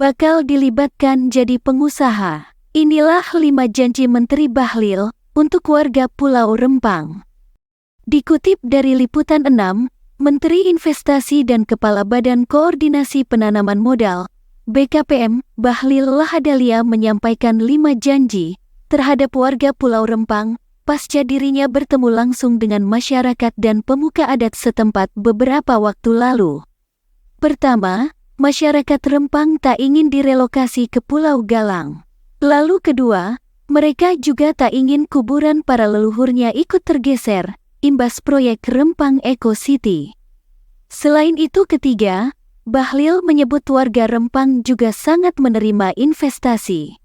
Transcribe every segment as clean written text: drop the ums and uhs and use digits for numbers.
bakal dilibatkan jadi pengusaha. Inilah 5 janji Menteri Bahlil untuk warga Pulau Rempang. Dikutip dari Liputan 6, Menteri Investasi dan Kepala Badan Koordinasi Penanaman Modal, BKPM, Bahlil Lahadalia menyampaikan 5 janji terhadap warga Pulau Rempang pasca dirinya bertemu langsung dengan masyarakat dan pemuka adat setempat beberapa waktu lalu. Pertama, masyarakat Rempang tak ingin direlokasi ke Pulau Galang. Lalu kedua, mereka juga tak ingin kuburan para leluhurnya ikut tergeser, imbas proyek Rempang Eco City. Selain itu ketiga, Bahlil menyebut warga Rempang juga sangat menerima investasi.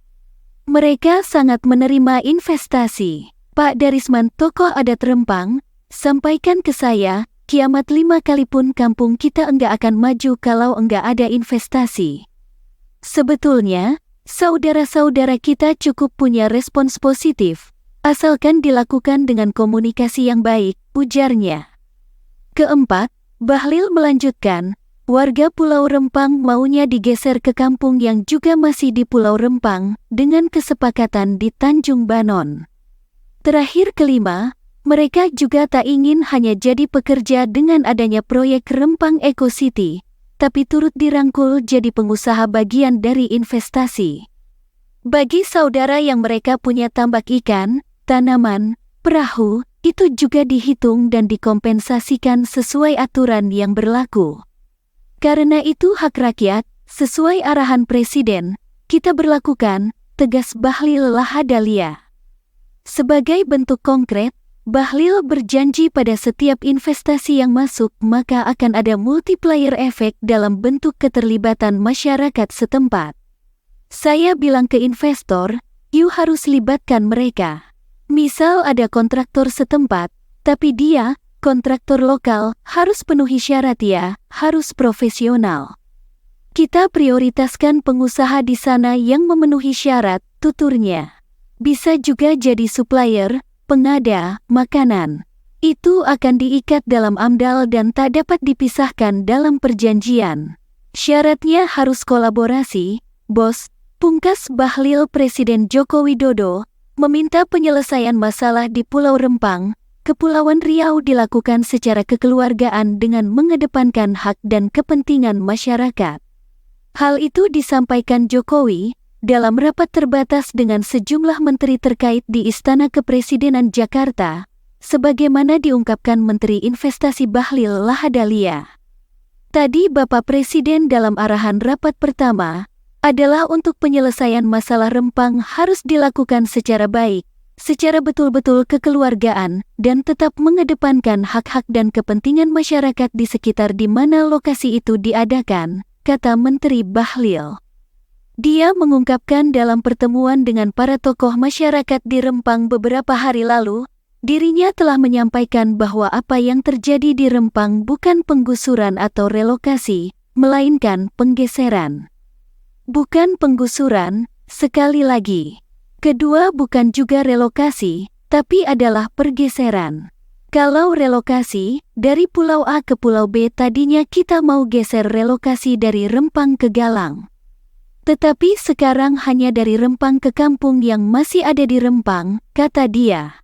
Mereka sangat menerima investasi. Pak Darisman, tokoh adat Rempang, sampaikan ke saya, kiamat 5 kali pun kampung kita enggak akan maju kalau enggak ada investasi. Sebetulnya, saudara-saudara kita cukup punya respons positif, asalkan dilakukan dengan komunikasi yang baik, ujarnya. Keempat, Bahlil melanjutkan, warga Pulau Rempang maunya digeser ke kampung yang juga masih di Pulau Rempang dengan kesepakatan di Tanjung Banon. Terakhir kelima, mereka juga tak ingin hanya jadi pekerja dengan adanya proyek Rempang Eco City, tapi turut dirangkul jadi pengusaha bagian dari investasi. Bagi saudara yang mereka punya tambak ikan, tanaman, perahu, itu juga dihitung dan dikompensasikan sesuai aturan yang berlaku. Karena itu hak rakyat, sesuai arahan Presiden, kita berlakukan, tegas Bahlil Lahadalia. Sebagai bentuk konkret, Bahlil berjanji pada setiap investasi yang masuk maka akan ada multiplier efek dalam bentuk keterlibatan masyarakat setempat. Saya bilang ke investor, you harus libatkan mereka. Misal ada kontraktor setempat, tapi dia, kontraktor lokal, harus penuhi syarat ya, harus profesional. Kita prioritaskan pengusaha di sana yang memenuhi syarat, tuturnya. Bisa juga jadi supplier, pengada, makanan. Itu akan diikat dalam AMDAL dan tak dapat dipisahkan dalam perjanjian. Syaratnya harus kolaborasi, bos, pungkas Bahlil. Presiden Joko Widodo meminta penyelesaian masalah di Pulau Rempang, Kepulauan Riau dilakukan secara kekeluargaan dengan mengedepankan hak dan kepentingan masyarakat. Hal itu disampaikan Jokowi dalam rapat terbatas dengan sejumlah menteri terkait di Istana Kepresidenan Jakarta, sebagaimana diungkapkan Menteri Investasi Bahlil Lahadalia. Tadi Bapak Presiden dalam arahan rapat pertama adalah untuk penyelesaian masalah Rempang harus dilakukan secara baik, secara betul-betul kekeluargaan, dan tetap mengedepankan hak-hak dan kepentingan masyarakat di sekitar di mana lokasi itu diadakan, kata Menteri Bahlil. Dia mengungkapkan dalam pertemuan dengan para tokoh masyarakat di Rempang beberapa hari lalu, dirinya telah menyampaikan bahwa apa yang terjadi di Rempang bukan penggusuran atau relokasi, melainkan penggeseran. Bukan penggusuran, sekali lagi. Kedua bukan juga relokasi, tapi adalah pergeseran. Kalau relokasi, dari Pulau A ke Pulau B tadinya kita mau geser relokasi dari Rempang ke Galang. Tetapi sekarang hanya dari Rempang ke kampung yang masih ada di Rempang, kata dia.